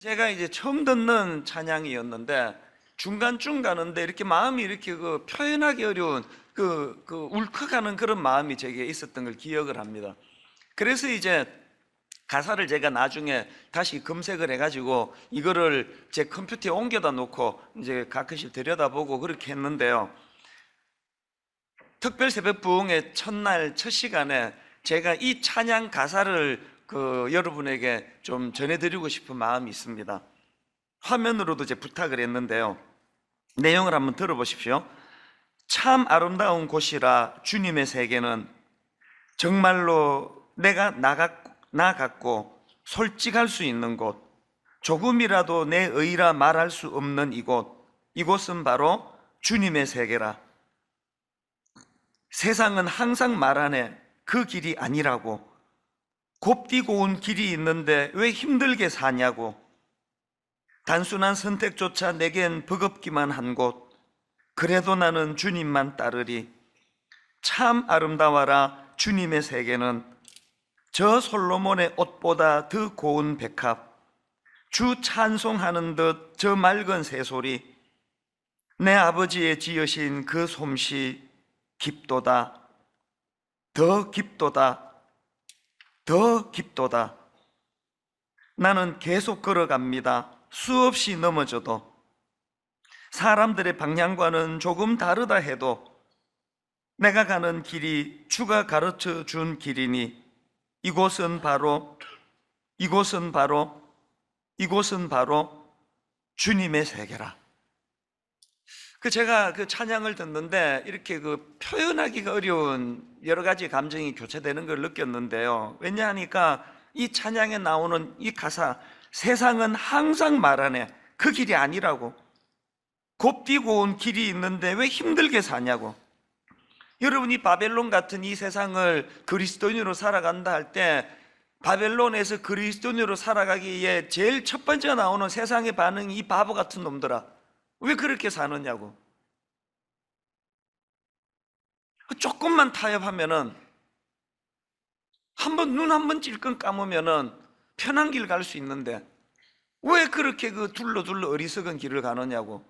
제가 이제 처음 듣는 찬양이었는데 중간쯤 가는데 이렇게 마음이 이렇게 표현하기 어려운 울컥하는 그런 마음이 제게 있었던 걸 기억을 합니다. 그래서 이제 가사를 제가 나중에 다시 검색을 해가지고 이거를 제 컴퓨터에 옮겨다 놓고 이제 가끔씩 들여다보고 그렇게 했는데요. 특별 새벽 부흥의 첫날 첫 시간에 제가 이 찬양 가사를 여러분에게 좀 전해드리고 싶은 마음이 있습니다. 화면으로도 제 부탁을 했는데요. 내용을 한번 들어보십시오. 참 아름다운 곳이라 주님의 세계는 정말로 내가 나 같고 솔직할 수 있는 곳, 조금이라도 내 의라 말할 수 없는 이곳은 바로 주님의 세계라. 세상은 항상 말하네 그 길이 아니라고. 곱디고 온 길이 있는데 왜 힘들게 사냐고. 단순한 선택조차 내겐 버겁기만 한 곳, 그래도 나는 주님만 따르리. 참 아름다워라 주님의 세계는 저 솔로몬의 옷보다 더 고운 백합, 주 찬송하는 듯 저 맑은 새소리, 내 아버지의 지으신 그 솜씨 깊도다, 더 깊도다, 더 깊도다. 나는 계속 걸어갑니다. 수없이 넘어져도, 사람들의 방향과는 조금 다르다 해도 내가 가는 길이 주가 가르쳐 준 길이니 이곳은 바로 주님의 세계라. 제가 찬양을 듣는데 이렇게 표현하기가 어려운 여러 가지 감정이 교차되는 걸 느꼈는데요. 왜냐하니까 이 찬양에 나오는 이 가사, 세상은 항상 말하네 그 길이 아니라고. 곱디고 온 길이 있는데 왜 힘들게 사냐고. 여러분이 바벨론 같은 이 세상을 그리스도인으로 살아간다 할 때, 바벨론에서 그리스도인으로 살아가기에 제일 첫 번째 나오는 세상의 반응이 이 바보 같은 놈들아 왜 그렇게 사느냐고. 조금만 타협하면은, 눈 한 번 찔끔 감으면은 편한 길 갈 수 있는데 왜 그렇게 둘러 어리석은 길을 가느냐고.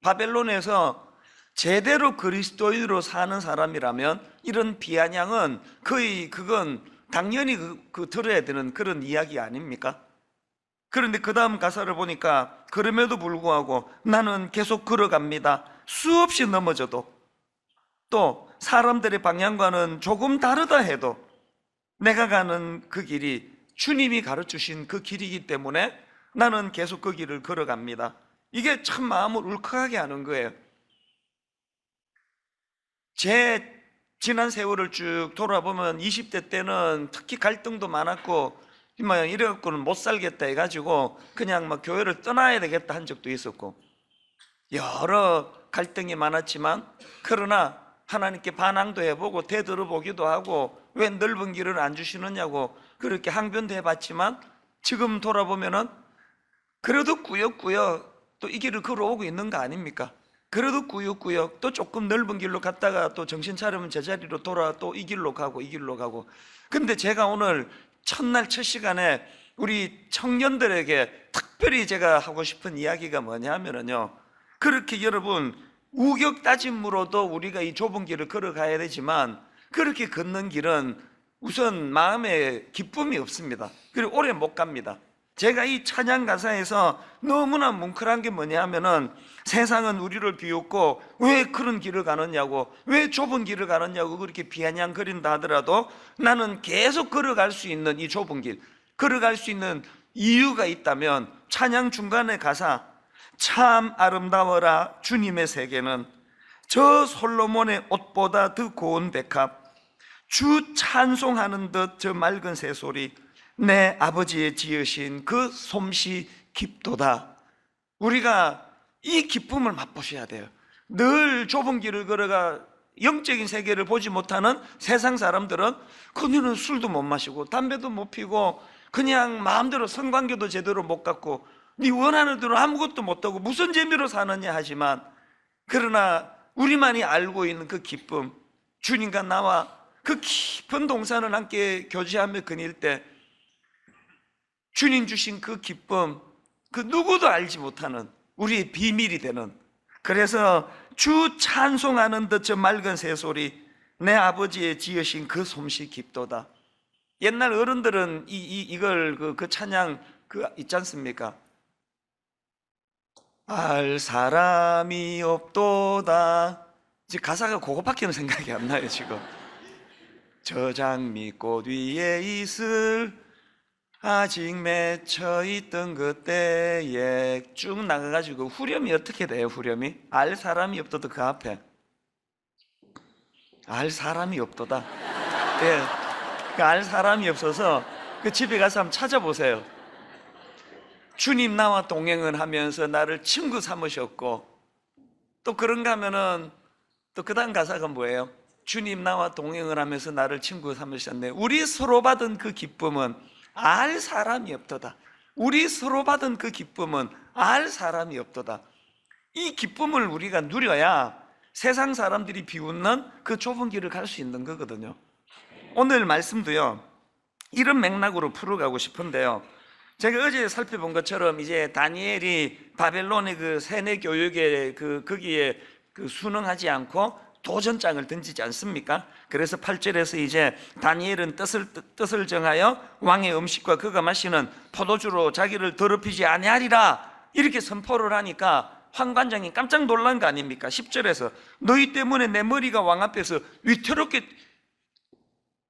바벨론에서 제대로 그리스도인으로 사는 사람이라면 이런 비아냥은 그건 당연히 들어야 되는 그런 이야기 아닙니까? 그런데 그 다음 가사를 보니까 그럼에도 불구하고 나는 계속 걸어갑니다. 수없이 넘어져도, 또 사람들의 방향과는 조금 다르다 해도 내가 가는 그 길이 주님이 가르치신 그 길이기 때문에 나는 계속 그 길을 걸어갑니다. 이게 참 마음을 울컥하게 하는 거예요. 제 지난 세월을 쭉 돌아보면 20대 때는 특히 갈등도 많았고 이래갖고는 못 살겠다 해가지고 그냥 교회를 떠나야 되겠다 한 적도 있었고, 여러 갈등이 많았지만 그러나 하나님께 반항도 해보고 되들어보기도 하고 왜 넓은 길을 안 주시느냐고 그렇게 항변도 해봤지만 지금 돌아보면은 그래도 꾸역꾸역 또 이 길을 걸어오고 있는 거 아닙니까? 그래도 꾸역꾸역 또 조금 넓은 길로 갔다가 또 정신 차리면 제자리로 돌아 또 이 길로 가고. 근데 제가 오늘 첫날 첫 시간에 우리 청년들에게 특별히 제가 하고 싶은 이야기가 뭐냐 하면은요, 그렇게 여러분 우격 따짐으로도 우리가 이 좁은 길을 걸어가야 되지만 그렇게 걷는 길은 우선 마음에 기쁨이 없습니다. 그리고 오래 못 갑니다. 제가 이 찬양 가사에서 너무나 뭉클한 게 뭐냐 하면은, 세상은 우리를 비웃고 왜 그런 길을 가느냐고, 왜 좁은 길을 가느냐고 그렇게 비아냥거린다 하더라도 나는 계속 걸어갈 수 있는 이 좁은 길, 걸어갈 수 있는 이유가 있다면, 찬양 중간의 가사, 참 아름다워라 주님의 세계는 저 솔로몬의 옷보다 더 고운 백합, 주 찬송하는 듯 저 맑은 새소리, 내 아버지의 지으신 그 솜씨 깊도다. 우리가 이 기쁨을 맛보셔야 돼요. 늘 좁은 길을 걸어가 영적인 세계를 보지 못하는 세상 사람들은 그녀는 술도 못 마시고 담배도 못 피고 그냥 마음대로 성관계도 제대로 못 갖고 네 원하는 대로 아무것도 못하고 무슨 재미로 사느냐 하지만, 그러나 우리만이 알고 있는 그 기쁨, 주님과 나와 그 깊은 동산을 함께 교제하며 거닐 때 주님 주신 그 기쁨, 그 누구도 알지 못하는 우리의 비밀이 되는, 그래서 주 찬송하는 듯 저 맑은 새소리, 내 아버지의 지으신 그 솜씨 깊도다. 옛날 어른들은 이걸 그 찬양 있지 않습니까? 알 사람이 없도다. 지금 가사가 그거밖에는 생각이 안 나요 지금. 저 장미꽃 위에 있을 아직 맺혀있던 그때에 쭉 나가가지고 후렴이 어떻게 돼요? 후렴이 알 사람이 없도다. 그 앞에 알 사람이 없도다. 예, 그 알 사람이 없어서 그 집에 가서 한번 찾아보세요. 주님 나와 동행을 하면서 나를 친구 삼으셨고, 또 그런가 하면은 또 그 다음 가사가 뭐예요? 주님 나와 동행을 하면서 나를 친구 삼으셨네. 우리 서로 받은 그 기쁨은 알 사람이 없도다. 우리 서로 받은 그 기쁨은 알 사람이 없도다. 이 기쁨을 우리가 누려야 세상 사람들이 비웃는 그 좁은 길을 갈 수 있는 거거든요. 오늘 말씀도요, 이런 맥락으로 풀어가고 싶은데요, 제가 어제 살펴본 것처럼 이제 다니엘이 바벨론의 그 세뇌 교육에 거기에 순응하지 않고 도전장을 던지지 않습니까? 그래서 8절에서 이제 다니엘은 뜻을 정하여 왕의 음식과 그가 마시는 포도주로 자기를 더럽히지 아니하리라 이렇게 선포를 하니까 황관장이 깜짝 놀란 거 아닙니까? 10절에서 너희 때문에 내 머리가 왕 앞에서 위태롭게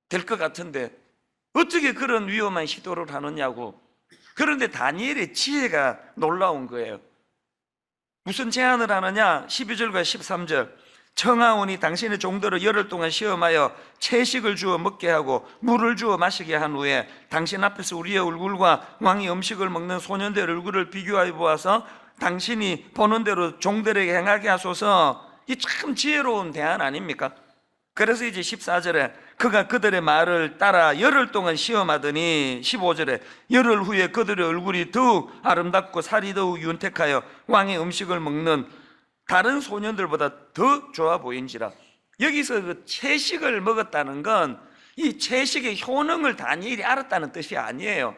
될 것 같은데 어떻게 그런 위험한 시도를 하느냐고. 그런데 다니엘의 지혜가 놀라운 거예요. 무슨 제안을 하느냐? 12절과 13절. 청하오니 당신의 종들을 열흘 동안 시험하여 채식을 주어 먹게 하고 물을 주어 마시게 한 후에 당신 앞에서 우리의 얼굴과 왕의 음식을 먹는 소년들 얼굴을 비교하여 보아서 당신이 보는 대로 종들에게 행하게 하소서. 이 참 지혜로운 대안 아닙니까? 그래서 이제 14절에 그가 그들의 말을 따라 열흘 동안 시험하더니 15절에 열흘 후에 그들의 얼굴이 더욱 아름답고 살이 더욱 윤택하여 왕의 음식을 먹는 다른 소년들보다 더 좋아 보인지라. 여기서 그 채식을 먹었다는 건 이 채식의 효능을 다니엘이 알았다는 뜻이 아니에요.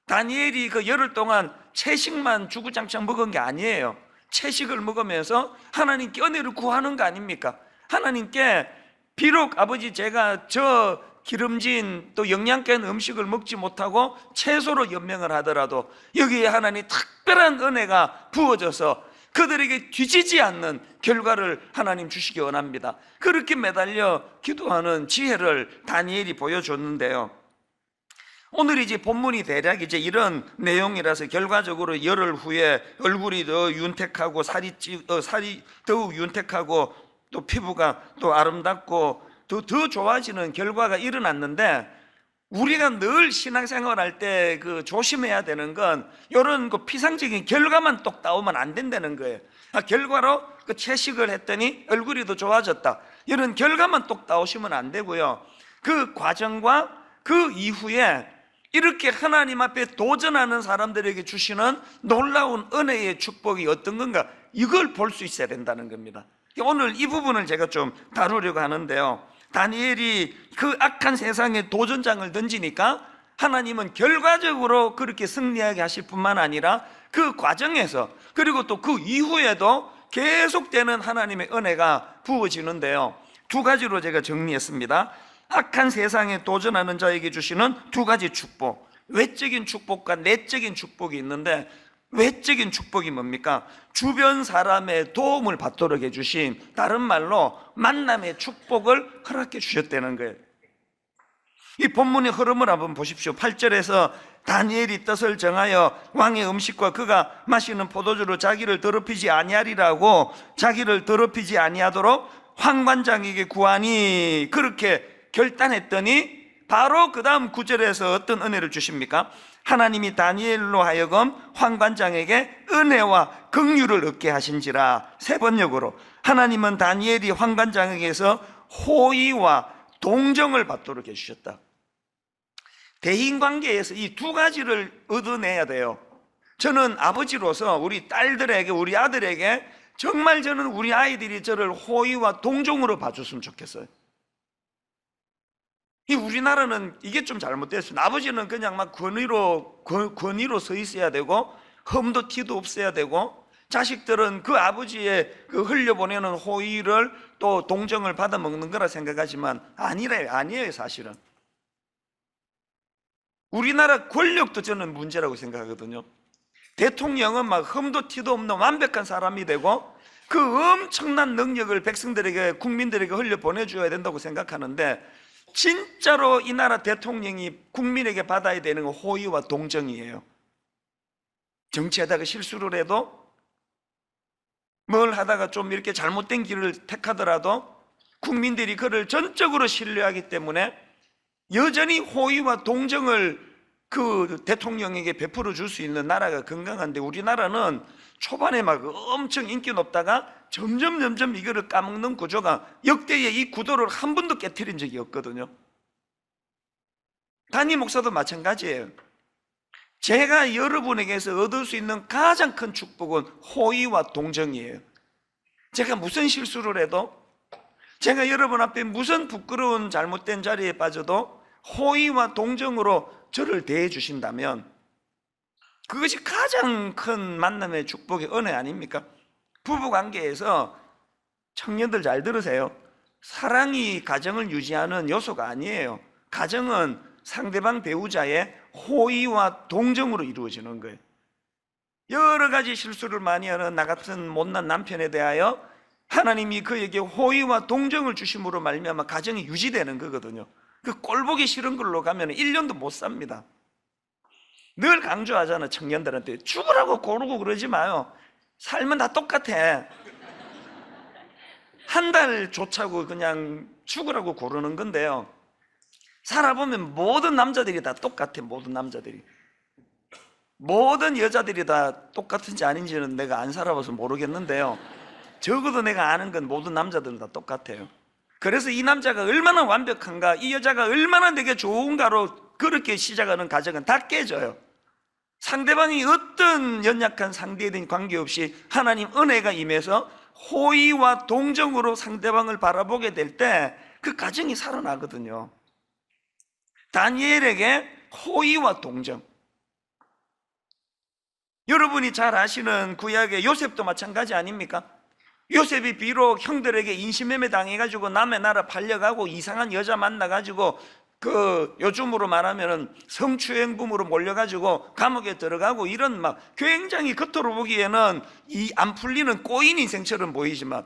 다니엘이 그 열흘 동안 채식만 주구장창 먹은 게 아니에요. 채식을 먹으면서 하나님께 은혜를 구하는 거 아닙니까? 하나님께 비록 아버지 제가 저 기름진 또 영양가 있는 음식을 먹지 못하고 채소로 연명을 하더라도 여기에 하나님 특별한 은혜가 부어져서 그들에게 뒤지지 않는 결과를 하나님 주시기 원합니다. 그렇게 매달려 기도하는 지혜를 다니엘이 보여줬는데요, 오늘 이제 본문이 대략 이제 이런 내용이라서 결과적으로 열흘 후에 얼굴이 더 윤택하고 살이 더욱 윤택하고 또 피부가 또 아름답고 더 좋아지는 결과가 일어났는데, 우리가 늘 신앙생활 할 때 조심해야 되는 건 이런 피상적인 결과만 똑 따오면 안 된다는 거예요. 결과로 채식을 했더니 얼굴이 더 좋아졌다, 이런 결과만 똑 따오시면 안 되고요, 그 과정과 그 이후에 이렇게 하나님 앞에 도전하는 사람들에게 주시는 놀라운 은혜의 축복이 어떤 건가, 이걸 볼 수 있어야 된다는 겁니다. 오늘 이 부분을 제가 좀 다루려고 하는데요, 다니엘이 그 악한 세상에 도전장을 던지니까 하나님은 결과적으로 그렇게 승리하게 하실 뿐만 아니라 그 과정에서 그리고 또 그 이후에도 계속되는 하나님의 은혜가 부어지는데요, 두 가지로 제가 정리했습니다. 악한 세상에 도전하는 자에게 주시는 두 가지 축복, 외적인 축복과 내적인 축복이 있는데, 외적인 축복이 뭡니까? 주변 사람의 도움을 받도록 해주신, 다른 말로 만남의 축복을 허락해 주셨다는 거예요. 이 본문의 흐름을 한번 보십시오. 8절에서 다니엘이 뜻을 정하여 왕의 음식과 그가 마시는 포도주로 자기를 더럽히지 아니하리라고, 자기를 더럽히지 아니하도록 황관장에게 구하니 그렇게 결단했더니 바로 그 다음 9절에서 어떤 은혜를 주십니까? 하나님이 다니엘로 하여금 황관장에게 은혜와 긍휼을 얻게 하신지라. 세 번역으로 하나님은 다니엘이 황관장에게서 호의와 동정을 받도록 해주셨다. 대인관계에서 이 두 가지를 얻어내야 돼요. 저는 아버지로서 우리 딸들에게, 우리 아들에게 정말 저는 우리 아이들이 저를 호의와 동정으로 봐줬으면 좋겠어요. 이 우리나라는 이게 좀 잘못됐습니다. 아버지는 그냥 막 권위로 서 있어야 되고 흠도 티도 없어야 되고, 자식들은 그 아버지의 그 흘려보내는 호의를 또 동정을 받아먹는 거라 생각하지만 아니에요 사실은. 우리나라 권력도 저는 문제라고 생각하거든요. 대통령은 막 흠도 티도 없는 완벽한 사람이 되고 그 엄청난 능력을 백성들에게, 국민들에게 흘려보내줘야 된다고 생각하는데, 진짜로 이 나라 대통령이 국민에게 받아야 되는 건 호의와 동정이에요. 정치하다가 실수를 해도, 뭘 하다가 좀 이렇게 잘못된 길을 택하더라도 국민들이 그를 전적으로 신뢰하기 때문에 여전히 호의와 동정을 그 대통령에게 베풀어 줄 수 있는 나라가 건강한데, 우리나라는 초반에 막 엄청 인기 높다가 점점 이거를 까먹는 구조가, 역대의 이 구도를 한 번도 깨트린 적이 없거든요. 담임 목사도 마찬가지예요. 제가 여러분에게서 얻을 수 있는 가장 큰 축복은 호의와 동정이에요. 제가 무슨 실수를 해도, 제가 여러분 앞에 무슨 부끄러운 잘못된 자리에 빠져도 호의와 동정으로 저를 대해 주신다면 그것이 가장 큰 만남의 축복의 은혜 아닙니까? 부부관계에서 청년들 잘 들으세요. 사랑이 가정을 유지하는 요소가 아니에요. 가정은 상대방 배우자의 호의와 동정으로 이루어지는 거예요. 여러 가지 실수를 많이 하는 나 같은 못난 남편에 대하여 하나님이 그에게 호의와 동정을 주심으로 말미암아 가정이 유지되는 거거든요. 그 꼴보기 싫은 걸로 가면 1년도 못 삽니다. 늘 강조하잖아, 청년들한테. 죽으라고 고르고 그러지 마요. 삶은 다 똑같아. 한 달 좋자고 그냥 죽으라고 고르는 건데요, 살아보면 모든 남자들이 다 똑같아. 모든 남자들이, 모든 여자들이 다 똑같은지 아닌지는 내가 안 살아봐서 모르겠는데요, 적어도 내가 아는 건 모든 남자들은 다 똑같아요. 그래서 이 남자가 얼마나 완벽한가, 이 여자가 얼마나 내게 좋은가로 그렇게 시작하는 가정은 다 깨져요. 상대방이 어떤 연약한 상대든 관계없이 하나님 은혜가 임해서 호의와 동정으로 상대방을 바라보게 될 때 그 가정이 살아나거든요. 다니엘에게 호의와 동정. 여러분이 잘 아시는 구약의 요셉도 마찬가지 아닙니까? 요셉이 비록 형들에게 인신매매 당해가지고 남의 나라 팔려가고 이상한 여자 만나가지고 그 요즘으로 말하면 성추행범으로 몰려가지고 감옥에 들어가고 이런 막 굉장히 겉으로 보기에는 이 안 풀리는 꼬인 인생처럼 보이지만,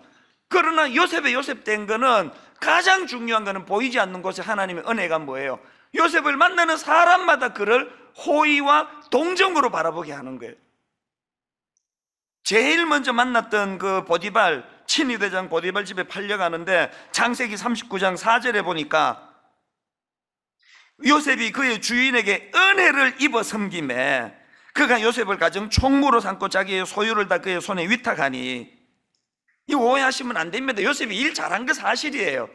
그러나 요셉의 요셉된 거는, 가장 중요한 거는 보이지 않는 곳에 하나님의 은혜가 뭐예요? 요셉을 만나는 사람마다 그를 호의와 동정으로 바라보게 하는 거예요. 제일 먼저 만났던 그 보디발, 친위대장 보디발 집에 팔려가는데 창세기 39장 4절에 보니까 요셉이 그의 주인에게 은혜를 입어 섬김에 그가 요셉을 가정 총무로 삼고 자기의 소유를 다 그의 손에 위탁하니, 이 오해하시면 안 됩니다. 요셉이 일 잘한 거 사실이에요.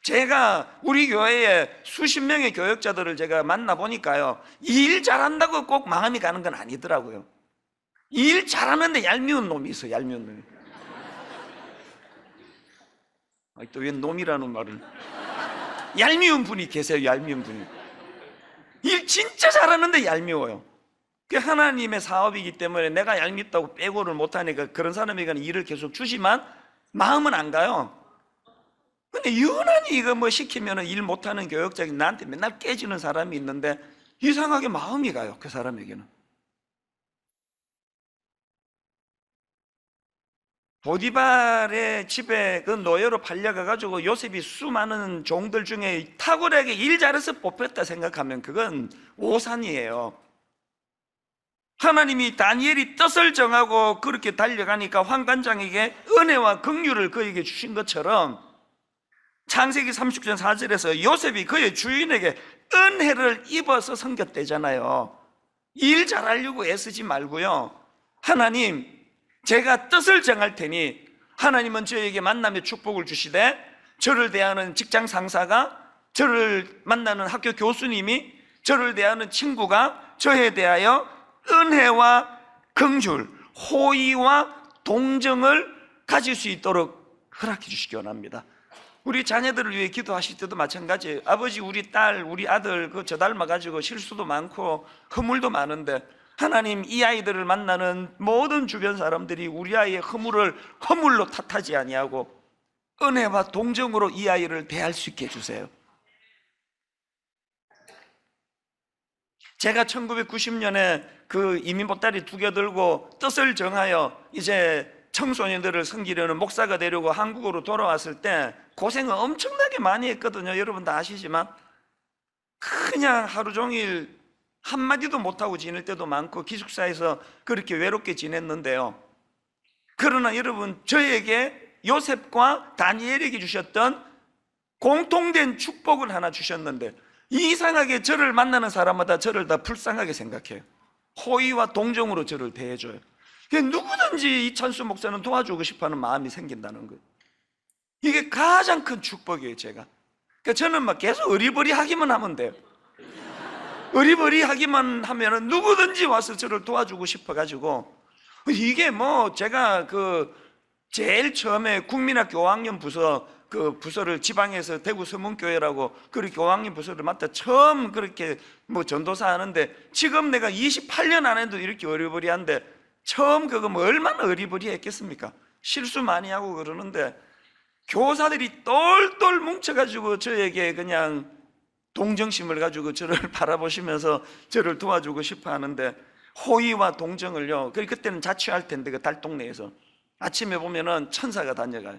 제가 우리 교회에 수십 명의 교역자들을 제가 만나보니까요, 일 잘한다고 꼭 마음이 가는 건 아니더라고요. 일 잘하는데 얄미운 놈이 있어요. 얄미운 놈이. 또 왜 놈이라는 말을. 얄미운 분이 계세요. 얄미운 분이. 일 진짜 잘하는데 얄미워요. 그게 하나님의 사업이기 때문에 내가 얄밉다고 빼고를 못하니까 그런 사람에게는 일을 계속 주지만 마음은 안 가요. 근데 유난히 이거 뭐 시키면 일 못하는 교역자인 나한테 맨날 깨지는 사람이 있는데 이상하게 마음이 가요. 그 사람에게는. 보디발의 집에 그 노예로 팔려가가지고 요셉이 수많은 종들 중에 탁월하게 일 잘해서 뽑혔다 생각하면 그건 오산이에요. 하나님이 다니엘이 뜻을 정하고 그렇게 달려가니까 환관장에게 은혜와 긍휼을 그에게 주신 것처럼 창세기 39장 4절에서 요셉이 그의 주인에게 은혜를 입어서 섬겼대잖아요. 일 잘하려고 애쓰지 말고요, 하나님 제가 뜻을 정할 테니 하나님은 저에게 만남의 축복을 주시되, 저를 대하는 직장 상사가, 저를 만나는 학교 교수님이, 저를 대하는 친구가 저에 대하여 은혜와 긍휼, 호의와 동정을 가질 수 있도록 허락해 주시기 원합니다. 우리 자녀들을 위해 기도하실 때도 마찬가지예요. 아버지, 우리 딸, 우리 아들 저 닮아가지고 실수도 많고 허물도 많은데 하나님, 이 아이들을 만나는 모든 주변 사람들이 우리 아이의 허물로 탓하지 아니하고 은혜와 동정으로 이 아이를 대할 수 있게 해주세요. 제가 1990년에 그 이민 보따리 2개 들고 뜻을 정하여 이제 청소년들을 섬기려는 목사가 되려고 한국으로 돌아왔을 때 고생을 엄청나게 많이 했거든요. 여러분 다 아시지만 그냥 하루 종일 한마디도 못하고 지낼 때도 많고 기숙사에서 그렇게 외롭게 지냈는데요. 그러나 여러분, 저에게 요셉과 다니엘에게 주셨던 공통된 축복을 하나 주셨는데, 이상하게 저를 만나는 사람마다 저를 다 불쌍하게 생각해요. 호의와 동정으로 저를 대해줘요. 누구든지 이찬수 목사는 도와주고 싶어하는 마음이 생긴다는 거예요. 이게 가장 큰 축복이에요. 제가 그러니까 저는 막 계속 어리버리하기만 하면 돼요. 어리버리하기만 하면은 누구든지 와서 저를 도와주고 싶어가지고, 이게 뭐 제가 그 제일 처음에 국민학교 5학년 부서 그 부서를 지방에서 대구 서문교회라고 그렇게 5학년 부서를 맡아 처음 그렇게 뭐 전도사 하는데, 지금 내가 28년 안에도 이렇게 어리버리한데, 처음 그거 뭐 얼마나 어리버리했겠습니까? 실수 많이 하고 그러는데 교사들이 똘똘 뭉쳐가지고 저에게 그냥 동정심을 가지고 저를 바라보시면서 저를 도와주고 싶어 하는데, 호의와 동정을요, 그때는 자취할 텐데 그 달동네에서 아침에 보면은 천사가 다녀가요.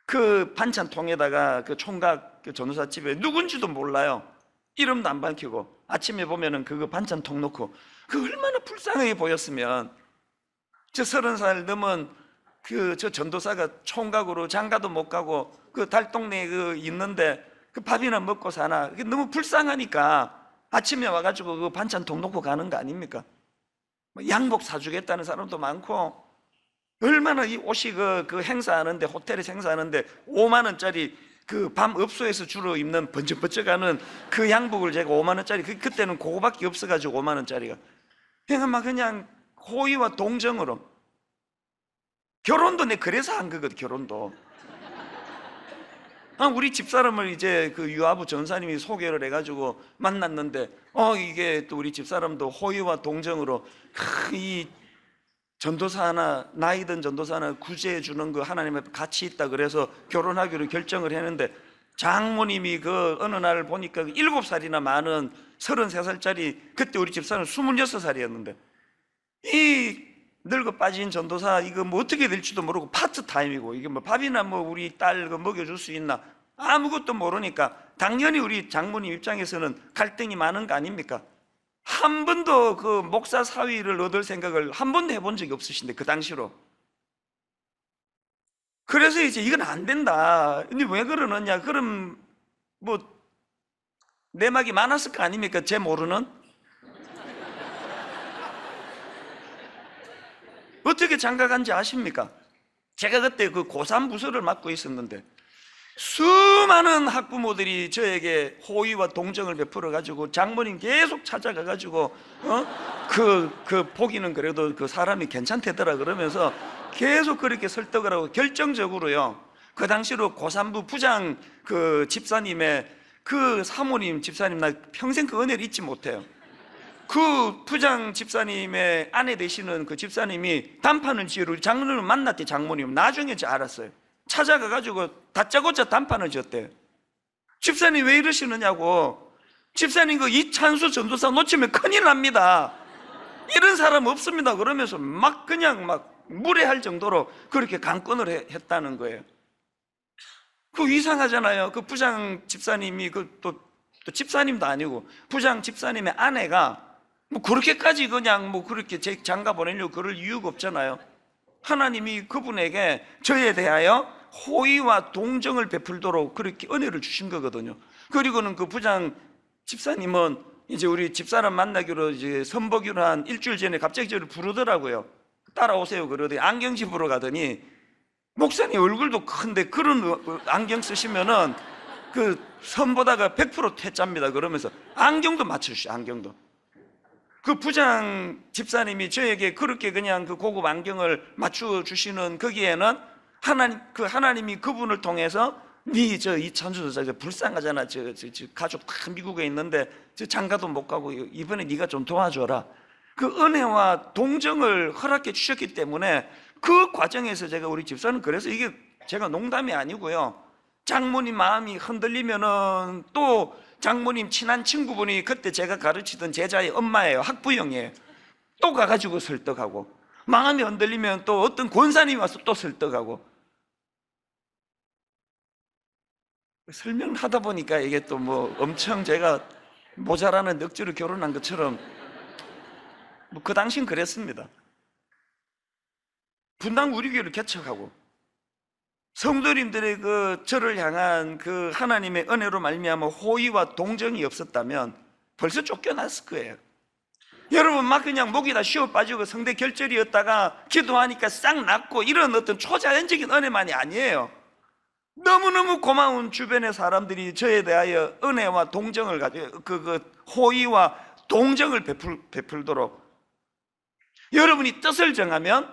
그 반찬통에다가 그 총각 그 전도사 집에 누군지도 몰라요. 이름도 안 밝히고 아침에 보면은 그거 반찬통 놓고, 그 얼마나 불쌍하게 보였으면. 저 30살 넘은 그 저 전도사가 총각으로 장가도 못 가고 그 달동네에 그 있는데 그 밥이나 먹고 사나, 너무 불쌍하니까 아침에 와가지고 그 반찬통 놓고 가는 거 아닙니까? 양복 사주겠다는 사람도 많고, 얼마나 이 옷이 그 행사하는데, 호텔에서 행사하는데 5만 원짜리 그 밤 업소에서 주로 입는 번쩍번쩍하는 그 양복을 제가 5만 원짜리, 그때는 그거밖에 없어가지고 5만 원짜리가, 그냥 호의와 동정으로. 결혼도 내 그래서 한 거거든. 결혼도 우리 집사람을 이제 그 유아부 전사님이 소개를 해가지고 만났는데, 이게 또 우리 집사람도 호의와 동정으로 이 전도사 하나, 나이 든 전도사 하나 구제해 주는 거 하나님 앞에 같이 있다 그래서 결혼하기로 결정을 했는데, 장모님이 그 어느 날 보니까 7살이나 많은 33살짜리, 그때 우리 집사람은 26살이었는데 이 늙어 빠진 전도사 이거 뭐 어떻게 될지도 모르고 파트타임이고, 이게 뭐 밥이나 뭐 우리 딸 그 먹여줄 수 있나 아무것도 모르니까 당연히 우리 장모님 입장에서는 갈등이 많은 거 아닙니까? 한 번도 그 목사 사위를 얻을 생각을 한 번도 해본 적이 없으신데, 그 당시로. 그래서 이제 이건 안 된다. 근데 왜 그러느냐? 그럼 뭐 내막이 많았을 거 아닙니까? 제 모르는. 어떻게 장가간지 아십니까? 제가 그때 그 고3 부서를 맡고 있었는데 수많은 학부모들이 저에게 호의와 동정을 베풀어 가지고 장모님 계속 찾아가 가지고 보기는 그래도 그 사람이 괜찮대더라 그러면서 계속 그렇게 설득을 하고, 결정적으로요, 그 당시로 고3부 부장 그 집사님의 그 사모님 집사님, 나 평생 그 은혜를 잊지 못해요. 그 부장 집사님의 아내 되시는 그 집사님이 단판을 지으러 우리 장모님을 만났대. 장모님 나중에 알았어요. 찾아가가지고 다짜고짜 단판을 지었대요. 집사님 왜 이러시느냐고. 집사님 그 이찬수 전도사 놓치면 큰일 납니다. 이런 사람 없습니다. 그러면서 막 그냥 막 무례할 정도로 그렇게 강권을 했다는 거예요. 그 이상하잖아요. 그 부장 집사님이 또 집사님도 아니고 부장 집사님의 아내가 뭐 그렇게까지 그냥 뭐 그렇게 장가 보내려고 그럴 이유가 없잖아요. 하나님이 그분에게 저에 대하여 호의와 동정을 베풀도록 그렇게 은혜를 주신 거거든요. 그리고는 그 부장 집사님은 이제 우리 집사람 만나기로 이제 선보기로 한 일주일 전에 갑자기 저를 부르더라고요. 따라오세요 그러더니 안경 집으로 가더니, 목사님 얼굴도 큰데 그런 안경 쓰시면은 그 선보다가 100% 퇴짜입니다. 그러면서 안경도 맞춰주시오. 안경도. 그 부장 집사님이 저에게 그렇게 그냥 그 고급 안경을 맞춰 주시는 거기에는 하나님이 그분을 통해서 저 이찬수 저 불쌍하잖아. 저 가족 다 미국에 있는데 저 장가도 못 가고 이번에 네가 좀 도와줘라. 그 은혜와 동정을 허락해 주셨기 때문에 그 과정에서 제가 우리 집사는 그래서 이게 제가 농담이 아니고요, 장모님 마음이 흔들리면은 또 장모님 친한 친구분이 그때 제가 가르치던 제자의 엄마예요. 학부형이에요. 또 가가지고 설득하고, 마음이 흔들리면 또 어떤 권사님이 와서 또 설득하고. 설명하다 보니까 이게 또 뭐 엄청 제가 모자라는 넋주로 결혼한 것처럼, 뭐 그 당시엔 그랬습니다. 분당 우리 교회를 개척하고 성도님들의 그 저를 향한 그 하나님의 은혜로 말미암아 호의와 동정이 없었다면 벌써 쫓겨났을 거예요. 여러분, 막 그냥 목이 다 쉬어 빠지고 성대 결절이었다가 기도하니까 싹 낫고 이런 어떤 초자연적인 은혜만이 아니에요. 너무너무 고마운 주변의 사람들이 저에 대하여 은혜와 동정을 가지고 그 호의와 동정을 베풀도록, 여러분이 뜻을 정하면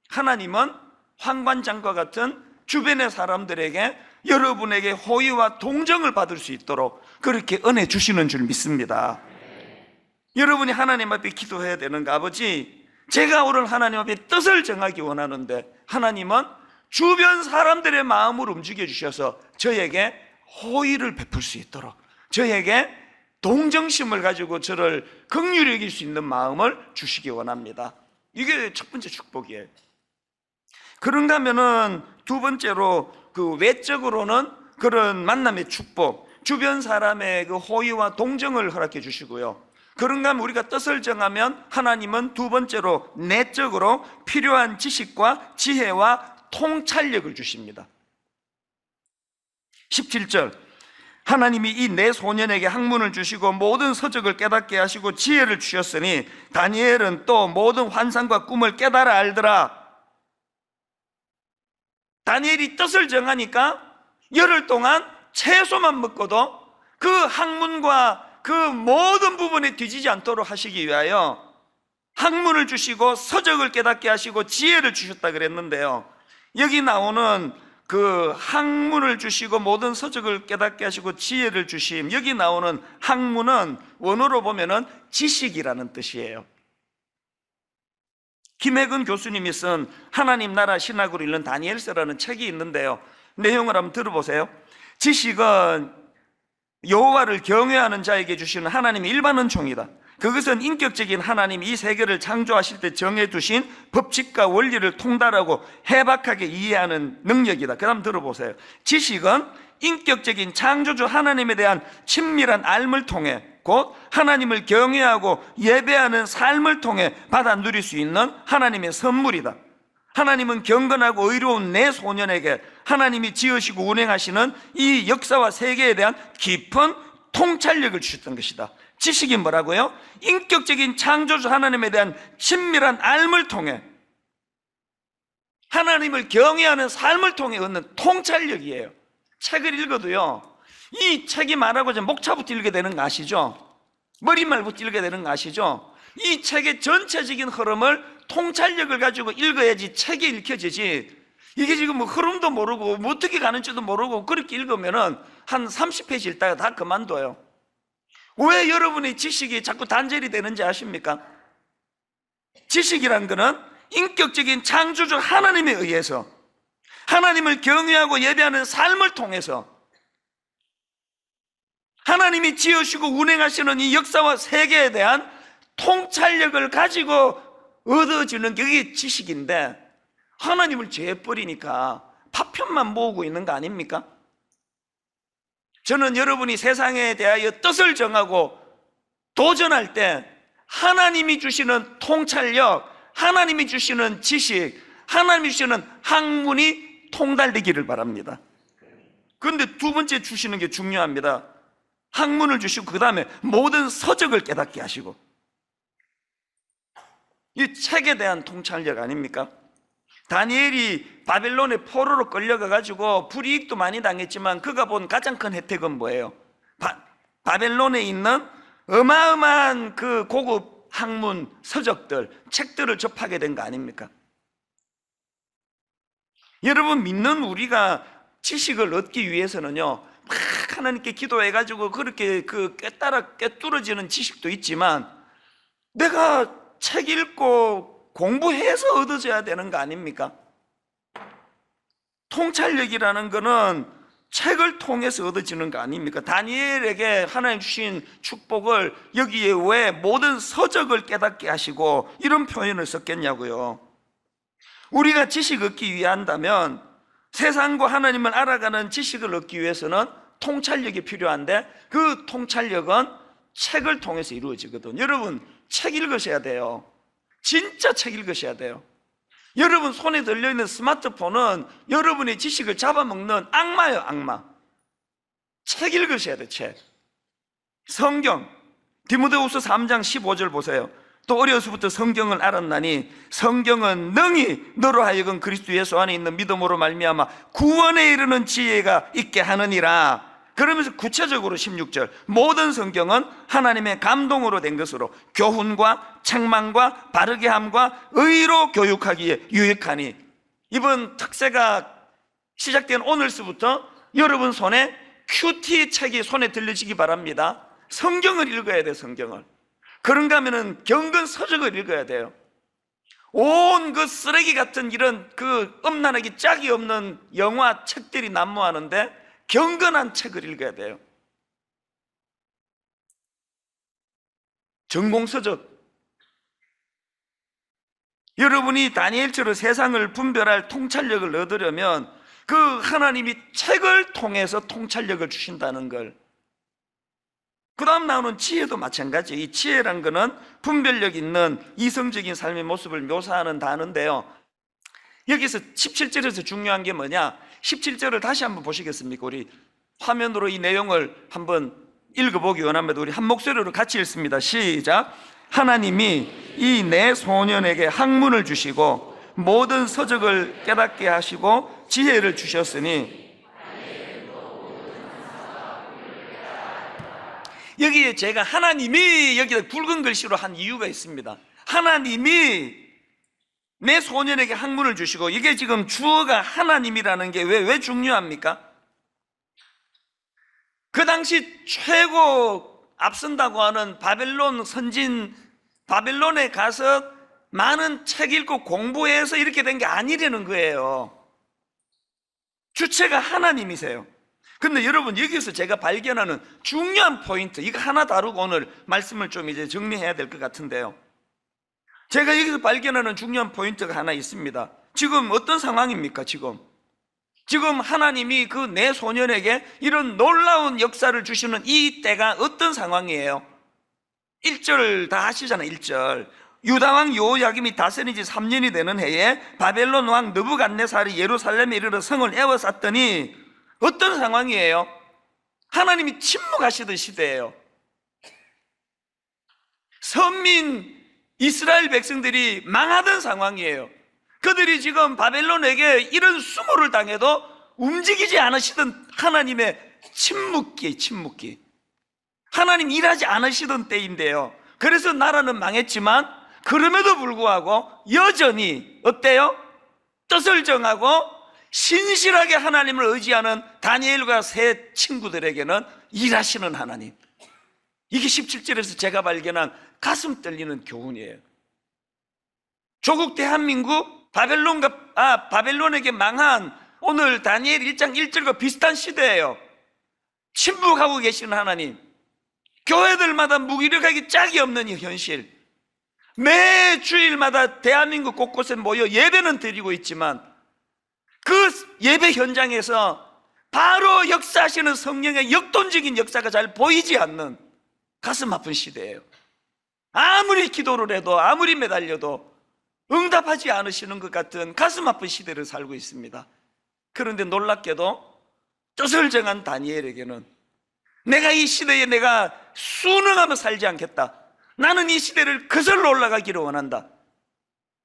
하나님은 황관장과 같은 주변의 사람들에게 여러분에게 호의와 동정을 받을 수 있도록 그렇게 은혜 주시는 줄 믿습니다. 여러분이 하나님 앞에 기도해야 되는 거, 아버지, 제가 오늘 하나님 앞에 뜻을 정하기 원하는데 하나님은 주변 사람들의 마음을 움직여 주셔서 저에게 호의를 베풀 수 있도록, 저에게 동정심을 가지고 저를 긍휼히 여길 수 있는 마음을 주시기 원합니다. 이게 첫 번째 축복이에요. 그런가 하면은 두 번째로 그 외적으로는 그런 만남의 축복, 주변 사람의 그 호의와 동정을 허락해 주시고요, 그런가 하면 우리가 뜻을 정하면 하나님은 두 번째로 내적으로 필요한 지식과 지혜와 통찰력을 주십니다. 17절, 하나님이 이 네 소년에게 학문을 주시고 모든 서적을 깨닫게 하시고 지혜를 주셨으니 다니엘은 또 모든 환상과 꿈을 깨달아 알더라. 다니엘이 뜻을 정하니까 열흘 동안 채소만 먹고도 그 학문과 그 모든 부분에 뒤지지 않도록 하시기 위하여 학문을 주시고 서적을 깨닫게 하시고 지혜를 주셨다 그랬는데요, 여기 나오는 그 학문을 주시고 모든 서적을 깨닫게 하시고 지혜를 주심, 여기 나오는 학문은 원어로 보면은 지식이라는 뜻이에요. 김혜근 교수님이 쓴 하나님 나라 신학으로 읽는 다니엘서라는 책이 있는데요, 내용을 한번 들어보세요. 지식은 여호와를 경외하는 자에게 주시는 하나님의 일반 은총이다. 그것은 인격적인 하나님이 이 세계를 창조하실 때 정해두신 법칙과 원리를 통달하고 해박하게 이해하는 능력이다. 그 다음 들어보세요. 지식은 인격적인 창조주 하나님에 대한 친밀한 알을 통해 곧 하나님을 경외하고 예배하는 삶을 통해 받아 누릴 수 있는 하나님의 선물이다. 하나님은 경건하고 의로운 내 소년에게 하나님이 지으시고 운행하시는 이 역사와 세계에 대한 깊은 통찰력을 주셨던 것이다. 지식이 뭐라고요? 인격적인 창조주 하나님에 대한 친밀한 알을 통해 하나님을 경외하는 삶을 통해 얻는 통찰력이에요. 책을 읽어도요, 이 책이 말하고자 목차부터 읽게 되는 거 아시죠? 머릿말부터 읽게 되는 거 아시죠? 이 책의 전체적인 흐름을 통찰력을 가지고 읽어야지 책이 읽혀지지, 이게 지금 뭐 흐름도 모르고 뭐 어떻게 가는지도 모르고 그렇게 읽으면은 한 30페이지 읽다가 다 그만둬요. 왜 여러분의 지식이 자꾸 단절이 되는지 아십니까? 지식이란 거는 인격적인 창조주 하나님에 의해서 하나님을 경외하고 예배하는 삶을 통해서 하나님이 지으시고 운행하시는 이 역사와 세계에 대한 통찰력을 가지고 얻어지는 게 이게 지식인데, 하나님을 제해버리니까 파편만 모으고 있는 거 아닙니까? 저는 여러분이 세상에 대하여 뜻을 정하고 도전할 때 하나님이 주시는 통찰력, 하나님이 주시는 지식, 하나님이 주시는 학문이 통달되기를 바랍니다. 그런데 두 번째 주시는 게 중요합니다. 학문을 주시고 그 다음에 모든 서적을 깨닫게 하시고, 이 책에 대한 통찰력 아닙니까? 다니엘이 바벨론의 포로로 끌려가가지고 불이익도 많이 당했지만 그가 본 가장 큰 혜택은 뭐예요? 바벨론에 있는 어마어마한 그 고급 학문, 서적들, 책들을 접하게 된 거 아닙니까? 여러분, 믿는 우리가 지식을 얻기 위해서는요, 막 하나님께 기도해가지고 그렇게 그 꿰뚫어지는 지식도 있지만, 내가 책 읽고 공부해서 얻어져야 되는 거 아닙니까? 통찰력이라는 거는 책을 통해서 얻어지는 거 아닙니까? 다니엘에게 하나님 주신 축복을 여기에 왜 모든 서적을 깨닫게 하시고 이런 표현을 썼겠냐고요. 우리가 지식 얻기 위한다면, 세상과 하나님을 알아가는 지식을 얻기 위해서는 통찰력이 필요한데, 그 통찰력은 책을 통해서 이루어지거든. 여러분, 책 읽으셔야 돼요. 진짜 책 읽으셔야 돼요. 여러분 손에 들려있는 스마트폰은 여러분의 지식을 잡아먹는 악마예요, 악마. 책 읽으셔야 돼, 책. 성경, 디모데후서 3장 15절 보세요. 또 어려서부터 성경을 알았나니 성경은 능히 너로 하여금 그리스도 예수 안에 있는 믿음으로 말미암아 구원에 이르는 지혜가 있게 하느니라. 그러면서 구체적으로 16절, 모든 성경은 하나님의 감동으로 된 것으로 교훈과 책망과 바르게 함과 의로 교육하기에 유익하니. 이번 특세가 시작된 오늘서부터 여러분 손에 큐티 책이 손에 들려지기 바랍니다. 성경을 읽어야 돼요, 성경을. 그런가 하면은 경건 서적을 읽어야 돼요. 온 그 쓰레기 같은 이런 그 음란하기 짝이 없는 영화 책들이 난무하는데 경건한 책을 읽어야 돼요. 전공서적. 여러분이 다니엘처럼 세상을 분별할 통찰력을 얻으려면 그 하나님이 책을 통해서 통찰력을 주신다는 걸. 그 다음 나오는 지혜도 마찬가지. 이 지혜란 거는 분별력 있는 이성적인 삶의 모습을 묘사하는 단어인데요, 여기서 17절에서 중요한 게 뭐냐, 17절을 다시 한번 보시겠습니까? 우리 화면으로 이 내용을 한번 읽어보기 원합니다. 우리 한 목소리로 같이 읽습니다. 시작. 하나님이 이 내 소년에게 학문을 주시고 모든 서적을 깨닫게 하시고 지혜를 주셨으니. 여기에 제가 하나님이 여기다 굵은 글씨로 한 이유가 있습니다. 하나님이 내 소년에게 학문을 주시고, 이게 지금 주어가 하나님이라는 게 왜 중요합니까? 그 당시 최고 앞선다고 하는 바벨론 선진, 바벨론에 가서 많은 책 읽고 공부해서 이렇게 된 게 아니라는 거예요. 주체가 하나님이세요. 근데 여러분, 여기서 제가 발견하는 중요한 포인트, 이거 하나 다루고 오늘 말씀을 좀 이제 정리해야 될 것 같은데요, 제가 여기서 발견하는 중요한 포인트가 하나 있습니다. 지금 어떤 상황입니까? 지금 하나님이 그 내 소년에게 이런 놀라운 역사를 주시는 이 때가 어떤 상황이에요? 1절 다 하시잖아요. 1절. 유다왕 여호야김이 다스린 지 3년이 되는 해에 바벨론 왕 느부갓네살이 예루살렘에 이르러 성을 에워쌌더니, 어떤 상황이에요? 하나님이 침묵하시던 시대예요. 선민 이스라엘 백성들이 망하던 상황이에요. 그들이 지금 바벨론에게 이런 수모를 당해도 움직이지 않으시던 하나님의 침묵기. 하나님 일하지 않으시던 때인데요, 그래서 나라는 망했지만 그럼에도 불구하고 여전히 어때요? 뜻을 정하고 신실하게 하나님을 의지하는 다니엘과 세 친구들에게는 일하시는 하나님. 이게 17절에서 제가 발견한 가슴 떨리는 교훈이에요. 조국 대한민국 바벨론에게 망한 오늘 다니엘 1장 1절과 비슷한 시대예요. 침묵하고 계시는 하나님, 교회들마다 무기력하기 짝이 없는 이 현실, 매 주일마다 대한민국 곳곳에 모여 예배는 드리고 있지만 그 예배 현장에서 바로 역사하시는 성령의 역동적인 역사가 잘 보이지 않는 가슴 아픈 시대예요. 아무리 기도를 해도 아무리 매달려도 응답하지 않으시는 것 같은 가슴 아픈 시대를 살고 있습니다. 그런데 놀랍게도 뜻을 정한 다니엘에게는 내가 이 시대에 내가 순응하며 살지 않겠다, 나는 이 시대를 거슬러 올라가기를 원한다,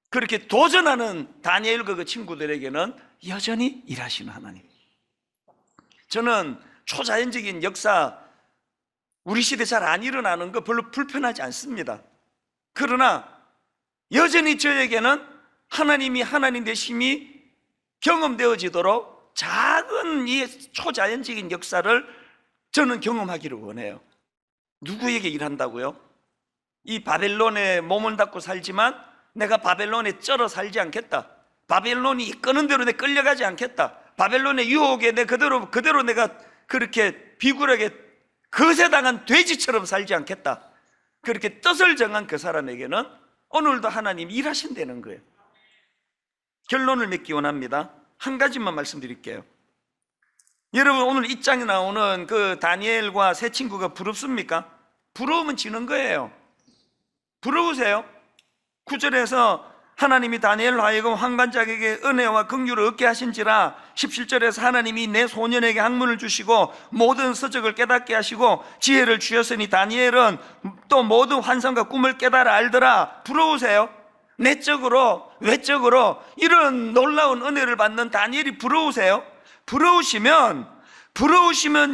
그렇게 도전하는 다니엘과 그 친구들에게는 여전히 일하시는 하나님. 저는 초자연적인 역사, 우리 시대 잘 안 일어나는 거 별로 불편하지 않습니다. 그러나 여전히 저에게는 하나님이 하나님 되심이 경험되어지도록 작은 이 초자연적인 역사를 저는 경험하기를 원해요. 누구에게 일한다고요? 이 바벨론에 몸을 닫고 살지만 내가 바벨론에 쩔어 살지 않겠다. 바벨론이 이끄는 대로 내 끌려가지 않겠다. 바벨론의 유혹에 내 그대로 내가 그렇게 비굴하게 거세당한 돼지처럼 살지 않겠다. 그렇게 뜻을 정한 그 사람에게는 오늘도 하나님이 일하신다는 거예요. 결론을 맺기 원합니다. 한 가지만 말씀드릴게요. 여러분, 오늘 이 장에 나오는 그 다니엘과 세 친구가 부럽습니까? 부러우면 지는 거예요. 부러우세요? 9절에서 하나님이 다니엘로 하여금 환관자에게 은혜와 긍휼을 얻게 하신지라, 17절에서 하나님이 내 소년에게 학문을 주시고 모든 서적을 깨닫게 하시고 지혜를 주셨으니 다니엘은 또 모든 환상과 꿈을 깨달아 알더라. 부러우세요? 내적으로 외적으로 이런 놀라운 은혜를 받는 다니엘이 부러우세요? 부러우시면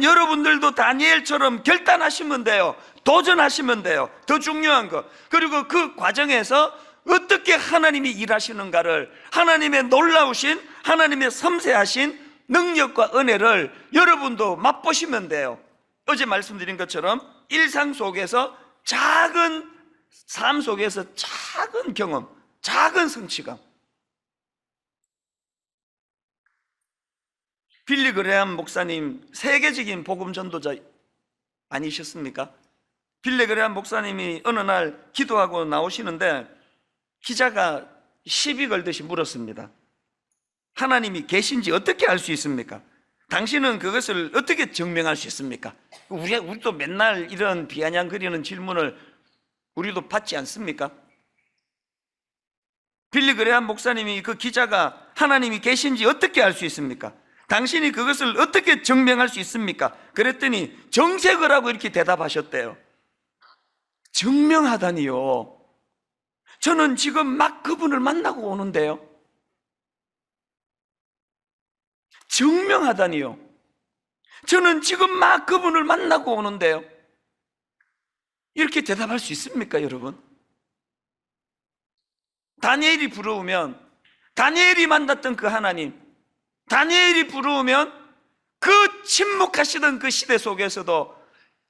여러분들도 다니엘처럼 결단하시면 돼요. 도전하시면 돼요. 더 중요한 거, 그리고 그 과정에서 어떻게 하나님이 일하시는가를, 하나님의 놀라우신, 하나님의 섬세하신 능력과 은혜를 여러분도 맛보시면 돼요. 어제 말씀드린 것처럼 일상 속에서 작은 삶 속에서 작은 경험, 작은 성취감. 빌리 그레함 목사님, 세계적인 복음 전도자 아니셨습니까? 빌리 그레함 목사님이 어느 날 기도하고 나오시는데 기자가 시비 걸듯이 물었습니다. 하나님이 계신지 어떻게 알 수 있습니까? 당신은 그것을 어떻게 증명할 수 있습니까? 우리도 맨날 이런 비아냥거리는 질문을 우리도 받지 않습니까? 빌리 그레함 목사님이 그 기자가 하나님이 계신지 어떻게 알 수 있습니까? 당신이 그것을 어떻게 증명할 수 있습니까? 그랬더니 정색을 하고 이렇게 대답하셨대요. 증명하다니요. 저는 지금 막 그분을 만나고 오는데요. 증명하다니요. 저는 지금 막 그분을 만나고 오는데요. 이렇게 대답할 수 있습니까, 여러분? 다니엘이 부러우면, 다니엘이 만났던 그 하나님, 다니엘이 부러우면 그 침묵하시던 그 시대 속에서도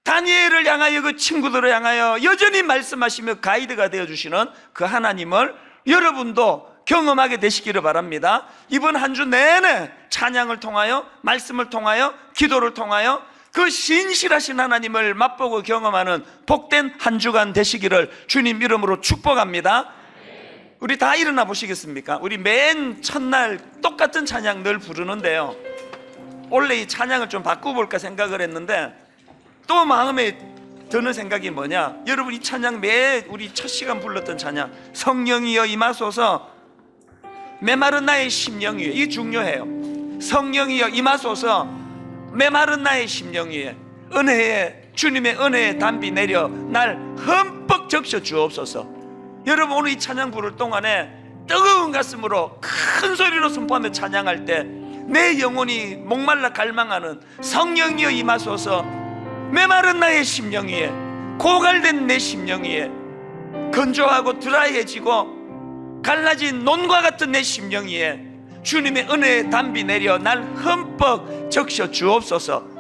다니엘을 향하여, 그 친구들을 향하여 여전히 말씀하시며 가이드가 되어주시는 그 하나님을 여러분도 경험하게 되시기를 바랍니다. 이번 한 주 내내 찬양을 통하여, 말씀을 통하여, 기도를 통하여 그 신실하신 하나님을 맛보고 경험하는 복된 한 주간 되시기를 주님 이름으로 축복합니다. 우리 다 일어나 보시겠습니까? 우리 맨 첫날 똑같은 찬양 늘 부르는데요, 원래 이 찬양을 좀 바꿔볼까 생각을 했는데 또 마음에 드는 생각이 뭐냐, 여러분 이 찬양 매 우리 첫 시간 불렀던 찬양, 성령이여 임하소서 메마른 나의 심령 위에, 이게 중요해요. 성령이여 임하소서 메마른 나의 심령 위에 은혜의, 주님의 은혜의 담비 내려 날 흠뻑 적셔 주옵소서. 여러분 오늘 이 찬양 부를 동안에 뜨거운 가슴으로 큰 소리로 선포하며 찬양할 때 내 영혼이 목말라 갈망하는 성령이여 임하소서 메마른 나의 심령 위에, 고갈된 내 심령 위에, 건조하고 드라이해지고 갈라진 논과 같은 내 심령 위에 주님의 은혜의 담비 내려 날 흠뻑 적셔 주옵소서.